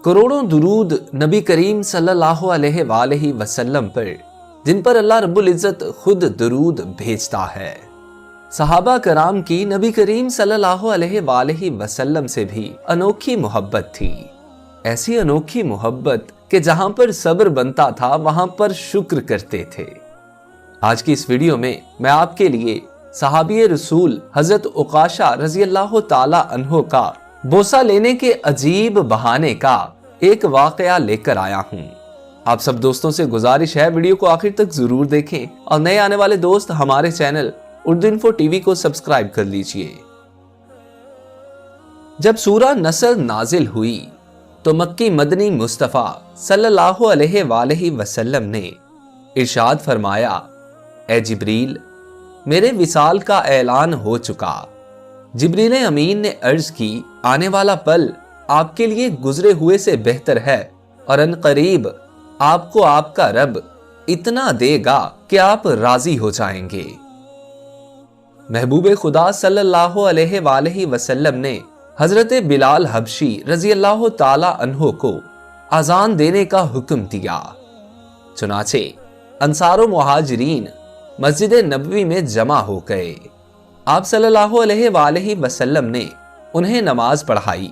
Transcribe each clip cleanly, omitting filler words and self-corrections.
करोड़ों दुरूद नबी करीम सल्लल्लाहु अलैहि वसल्लम पर, जिन पर अल्लाह रब्बुल इज़्ज़त खुद दुरूद भेजता है। सहाबा कराम की नबी करीम सल्लल्लाहु अलैहि वसल्लम से भी अनोखी मोहब्बत थी। ऐसी अनोखी मोहब्बत कि जहां पर सब्र बनता था वहां पर शुक्र करते थे। आज की इस वीडियो में मैं आपके लिए सहाबी रसूल हजरत उकाशा रजी अल्लाह ताला अन्हो का बोसा लेने के अजीब बहाने का एक वाकया लेकर आया हूं। आप सब दोस्तों से गुजारिश है वीडियो को आखिर तक जरूर देखें और नए आने वाले दोस्त हमारे चैनल उर्दू इन्फो टीवी को सब्सक्राइब कर लीजिए। जब सूरह नसर नाजिल हुई तो मक्की मदनी मुस्तफ़ा सल्लल्लाहु अलैहि वसल्लम ने इरशाद फरमाया, ए जिब्रील, मेरे विसाल का ऐलान हो चुका। जिब्रील अमीन ने अर्ज की, आने वाला पल आपके लिए गुजरे हुए से बेहतर है और अनकरीब आपको आपका रब इतना देगा कि आप राजी हो जाएंगे। महबूब खुदा सल्लल्लाहु अलैहि वसल्लम ने हजरत बिलाल हबशी रजी अल्लाह ताला अन्हो को अजान देने का हुक्म दिया। चुनाचे अंसार मुहाजिरीन मस्जिद नबवी में जमा हो गए। आप सल्लल्लाहु अलैहि वसल्लम ने उन्हें नमाज पढ़ाई,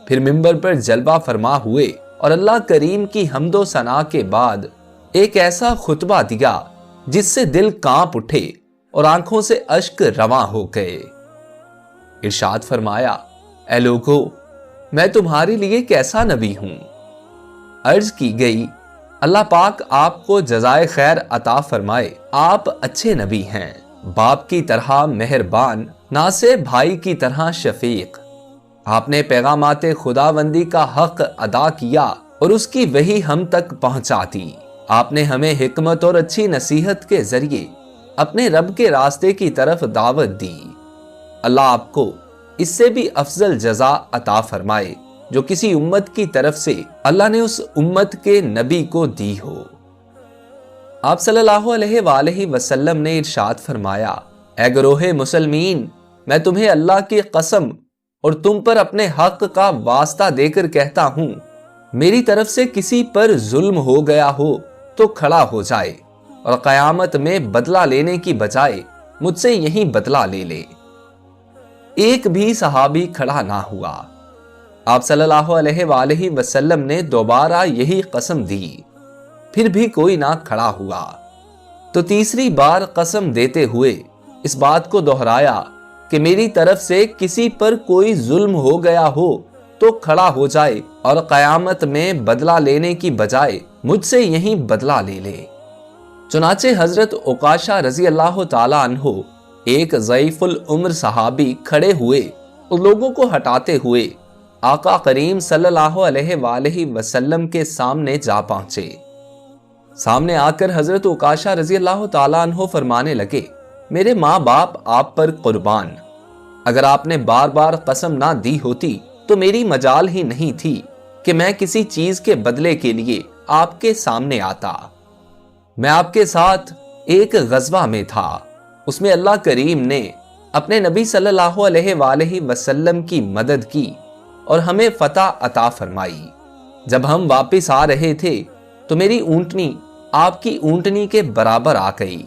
फिर मिंबर पर जलवा फरमा हुए और अल्लाह करीम की हम्दो सना के बाद एक ऐसा खुतबा दिया जिससे दिल कांप उठे और आंखों से अश्क रवां हो गए। इरशाद फरमाया, ऐ लोगो, मैं तुम्हारे लिए कैसा नबी हूं? अर्ज की गई, अल्लाह पाक आपको जज़ाए खैर अता फरमाए। आप अच्छे नबी हैं, बाप की तरह मेहरबान, नासे भाई की तरह शफीक। आपने पैगामाते खुदाबंदी का हक अदा किया और उसकी वही हम तक पहुंचा दी। आपने हमें हिकमत और अच्छी नसीहत के जरिए अपने रब के रास्ते की तरफ दावत दी। अल्लाह आपको इससे भी अफजल जजा अता फरमाए जो किसी उम्मत की तरफ से अल्लाह ने उस उम्मत के नबी को दी हो। आप सल्लल्लाहु अलैहि वसल्लम ने इरशाद फरमाया, ऐ गरोहे मुसलमीन, मैं तुम्हें अल्लाह की कसम और तुम पर अपने हक का वास्ता देकर कहता हूं, मेरी तरफ से किसी पर जुल्म हो गया हो तो खड़ा हो जाए और कयामत में बदला लेने की बजाय मुझसे यही बदला ले ले। एक भी सहाबी खड़ा ना हुआ। आप सल्लल्लाहु अलैहि वसल्लम ने दोबारा यही कसम दी, फिर भी कोई ना खड़ा हुआ। तो तीसरी बार कसम देते हुए इस बात को दोहराया कि मेरी तरफ से किसी पर कोई जुल्म हो गया हो तो खड़ा हो जाए और कयामत में बदला लेने की बजाय मुझसे यही बदला ले ले। चुनाचे हजरत उकाशा रजी अल्लाह ताला अन्हो एक ज़ईफुल उम्र सहाबी खड़े हुए और लोगों को हटाते हुए आका करीम सल्लल्लाहु अलैहि वसल्लम के सामने जा पहुंचे। सामने आकर हजरत उकाशा रजी अल्लाह ताला अन्हो फरमाने लगे, मेरे माँ बाप आप पर कुर्बान, अगर आपने बार बार कसम ना दी होती तो मेरी मजाल ही नहीं थी कि मैं किसी चीज के बदले के लिए आपके सामने आता। मैं आपके साथ एक गजवा में था, उसमें अल्लाह करीम ने अपने नबी सल्लल्लाहु अलैहि वसल्लम की मदद की और हमें फतह अता फरमाई। जब हम वापस आ रहे थे तो मेरी ऊंटनी आपकी ऊंटनी के बराबर आ गई।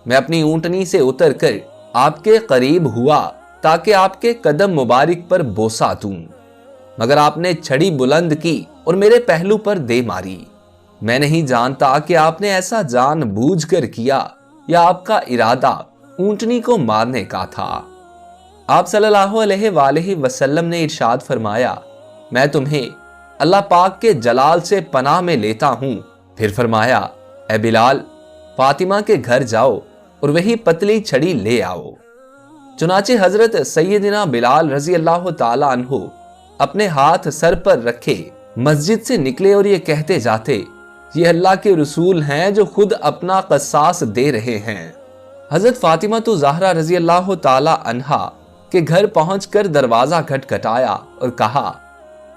मैं अपनी ऊंटनी से उतरकर आपके करीब हुआ ताकि आपके कदम मुबारक पर बोसा दूं, मगर आपने छड़ी बुलंद की और मेरे पहलू पर दे मारी। मैं नहीं जानता कि आपने ऐसा जानबूझकर किया या आपका इरादा ऊंटनी को मारने का था। आप सल्लल्लाहु अलैहि वसल्लम ने इरशाद फरमाया, मैं तुम्हें अल्लाह पाक के जलाल से पनाह में लेता हूं। फिर फरमाया, ए बिलाल, फातिमा के घर जाओ और वही पतली छड़ी ले आओ। चुनाचे हजरत सैयदना बिलाल रजी अल्लाह ताला अन्हो अपने हाथ सर पर रखे मस्जिद से निकले और ये कहते जाते, ये अल्लाह के रसूल हैं जो खुद अपना कसास दे रहे हैं। हजरत फातिमा तो ज़हरा रजी अल्लाह ताला अन्हा के घर पहुंचकर दरवाजा खटखटाया और कहा,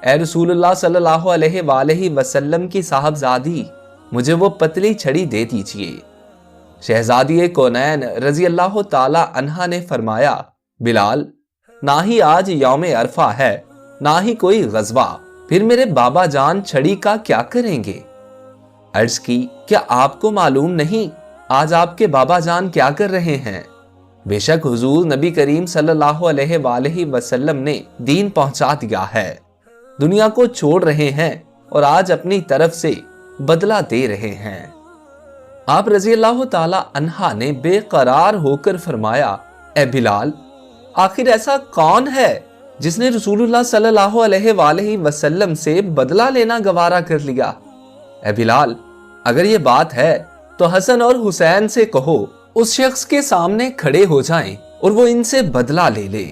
ए रसूलुल्लाह सल्लल्लाहु अलैहि वसल्लम की साहबजादी, मुझे वो पतली छड़ी दे दीजिए। शहजादी कौनैन रजी अल्लाह ताला अन्हा ने फरमाया, बिलाल, ना ही आज यौम अरफा है, ना ही कोई गजवा, फिर मेरे बाबा जान छड़ी का क्या करेंगे? अर्ज की, क्या आपको मालूम नहीं आज आपके बाबा जान क्या कर रहे हैं? बेशक हुजूर नबी करीम सल्लल्लाहु अलैहि वसल्लम ने दीन पहुंचा दिया है, दुनिया को छोड़ रहे हैं और आज अपनी तरफ से बदला दे रहे हैं। आप रजी अल्लाह ताला अन्हा ने बेकरार होकर फरमाया, ए बिलाल, आखिर ऐसा कौन है जिसने रसूलुल्लाह सल्लल्लाहु अलैहि वसल्लम से बदला लेना गवारा कर लिया? ए बिलाल, अगर ये बात है तो हसन और हुसैन से कहो उस शख्स के सामने खड़े हो जाएं और वो इनसे बदला ले ले।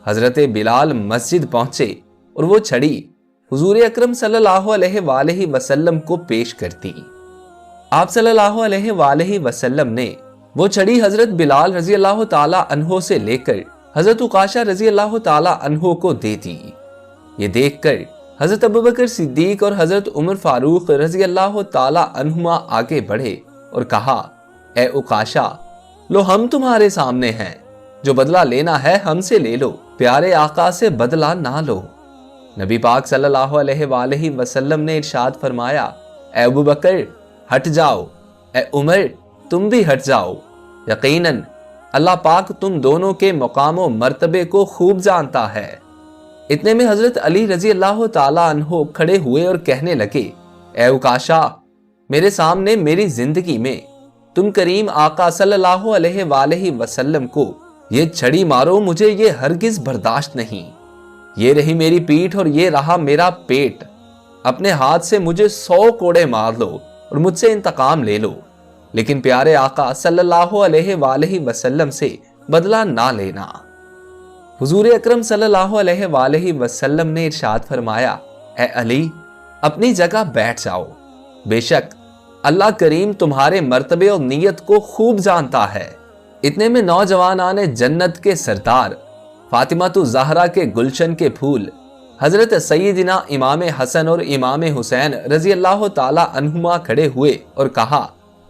हजरत बिलाल मस्जिद पहुंचे और वो छड़ी हुजूर अकरम सल्लल्लाहु अलैहि वसल्लम को पेश कर दी। आप सल्लल्लाहु अलैहि वसल्लम ने वो छड़ी हजरत बिलाल रजी अल्लाह ताला अन्हो से लेकर हजरत उकाशा रजी अल्लाह ताला अन्हो को दे दी। ये देखकर हजरत अबू बकर सिद्दीक और हजरत उमर फारूक रजी अल्लाह ताला अन्हुमा आगे बढ़े और कहा, ए उकाशा, लो हम तुम्हारे सामने हैं, जो बदला लेना है हमसे ले लो, प्यारे आका से बदला ना लो। नबी पाक सल्लल्लाहु अलैहि वसल्लम ने इरशाद फरमाया, ए अबू बकर हट जाओ, ए उमर तुम भी हट जाओ, यकीनन अल्लाह पाक तुम दोनों के मकाम और मर्तबे को खूब जानता है। इतने में हजरत अली रजी अल्लाह ताला अन्हो खड़े हुए और कहने लगे, ए उकाशा, मेरे सामने मेरी जिंदगी में तुम करीम आका सल्लल्लाहु अलैहि वसल्लम को ये छड़ी मारो, मुझे ये हरगिज बर्दाश्त नहीं। ये रही मेरी पीठ और ये रहा मेरा पेट, अपने हाथ से मुझे 100 कोड़े मार लो और मुझसे इंतकाम ले लो, लेकिन प्यारे आका सल्लल्लाहु अलैहि वसल्लम से बदला ना लेना। हुजूर अकरम सल्लल्लाहु अलैहि वसल्लम ने इरशाद फरमाया, ए अली, अपनी जगह बैठ जाओ, बेशक अल्लाह करीम तुम्हारे मर्तबे और नीयत को खूब जानता है। इतने में नौजवानाने जन्नत के सरदार फातिमातु ज़हरा के गुलशन के फूल हजरत सैयदिना इमाम हसन और इमाम हुसैन रजी अल्लाह ताला अन्हुमा खड़े हुए और कहा,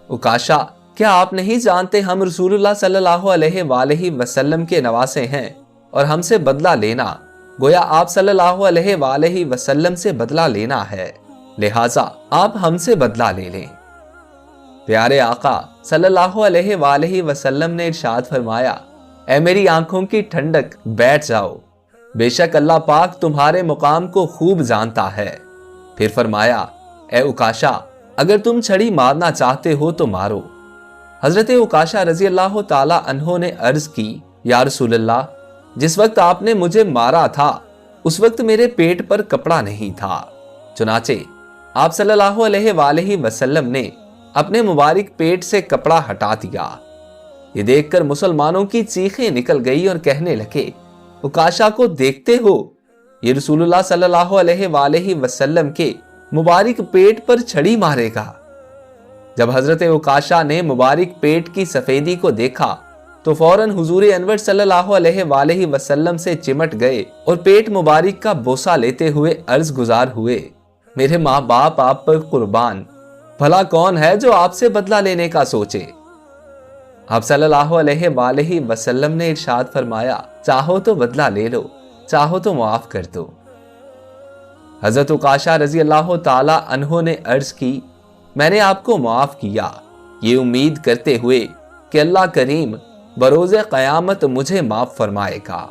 उकाशा, क्या आप नहीं जानते हम रसूलुल्लाह सल्लल्लाहु अलैहि वसल्लम के नवासे हैं और हमसे बदला लेना गोया आप सल्लल्लाहु अलैहि वसल्लम से बदला लेना है, लिहाजा आप हमसे बदला ले लें। प्यारे आका सल्लल्लाहु अलैहि वसल्लम ने इरशाद फरमाया, ऐ मेरी आंखों की ठंडक बैठ जाओ, बेशक अल्लाह पाक तुम्हारे मुकाम को खूब जानता है। फिर फरमाया, ए उकाशा, अगर तुम छड़ी मारना चाहते हो तो मारो। हजरत उकाशा रजी अल्लाह ताला अन्हो ने अर्ज की, या रसूलल्लाह, जिस वक्त आपने मुझे मारा था उस वक्त मेरे पेट पर कपड़ा नहीं था। चुनाचे आप सल्लल्लाहु अलैहि वसल्लम ने अपने मुबारक पेट से कपड़ा हटा दिया। ये देखकर मुसलमानों की चीखें निकल गई और कहने लगे, उकाशा को देखते हो, ये रसूलुल्लाह सल्लल्लाहु अलैहि वसल्लम के मुबारक पेट पर छड़ी मारेगा। जब हजरत उकाशा ने मुबारक पेट की सफेदी को देखा तो फौरन हुजूर अनवर सल्लल्लाहु अलैहि वसल्लम से चिमट गए और पेट मुबारक का बोसा लेते हुए अर्ज गुजार हुए, मेरे माँ बाप आप पर कुर्बान, भला कौन है जो आपसे बदला लेने का सोचे। आप सल्लल्लाहु अलैहि वसल्लम ने इरशाद फरमाया, चाहो तो बदला ले लो, चाहो तो माफ कर दो। हजरत उकाशा रजी अल्लाह ताला अन्हो ने अर्ज की, मैंने आपको माफ किया ये उम्मीद करते हुए कि अल्लाह करीम बरोज़े क़यामत मुझे माफ फरमाएगा।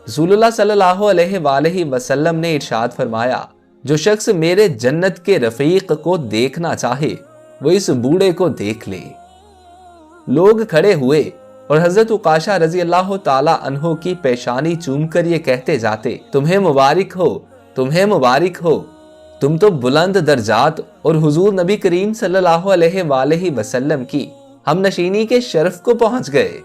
रसूलुल्लाह सल्लल्लाहु अलैहि वसल्लम ने इरशाद फरमाया, जो शख्स मेरे जन्नत के रफीक को देखना चाहे वो इस बूढ़े को देख ले। लोग खड़े हुए और हजरत उकाशा रजी अल्लाह ताला अन्हो की पेशानी चूमकर ये कहते जाते, तुम्हें मुबारक हो, तुम्हें मुबारक हो, तुम तो बुलंद दर्जात और हुजूर नबी करीम सल्लल्लाहु अलैहि वसल्लम की हम नशीनी के शर्फ को पहुंच गए।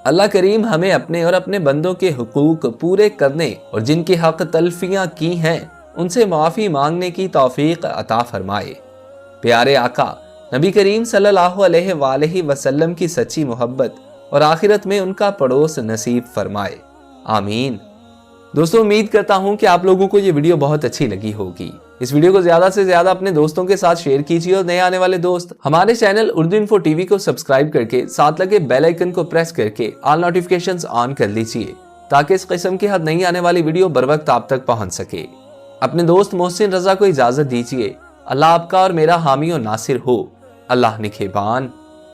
अल्लाह करीम हमें अपने और अपने बंदों के हुकूक पूरे करने और जिनकी हक तलफियां की हैं उनसे माफ़ी मांगने की तौफीक अता फरमाए। प्यारे आका नबी करीम सल्लल्लाहु अलैहि वसल्लम की सच्ची मोहब्बत और आखिरत में उनका पड़ोस नसीब फरमाए, आमीन। दोस्तों, उम्मीद करता हूं कि आप लोगों को ये वीडियो बहुत अच्छी लगी होगी। इस वीडियो को ज्यादा से ज्यादा अपने दोस्तों के साथ शेयर कीजिए और नए आने वाले दोस्त हमारे चैनल उर्दू इन्फो टीवी को सब्सक्राइब करके साथ लगे बेल आइकन को प्रेस करके ऑल नोटिफिकेशंस ऑन कर लीजिए ताकि इस किस्म की हर नई आने वाली वीडियो बर वक्त आप तक पहुंच सके। اپنے دوست محسن رضا کو اجازت دیجیے، اللہ آپ کا اور میرا حامی و ناصر ہو، اللہ نگہبان۔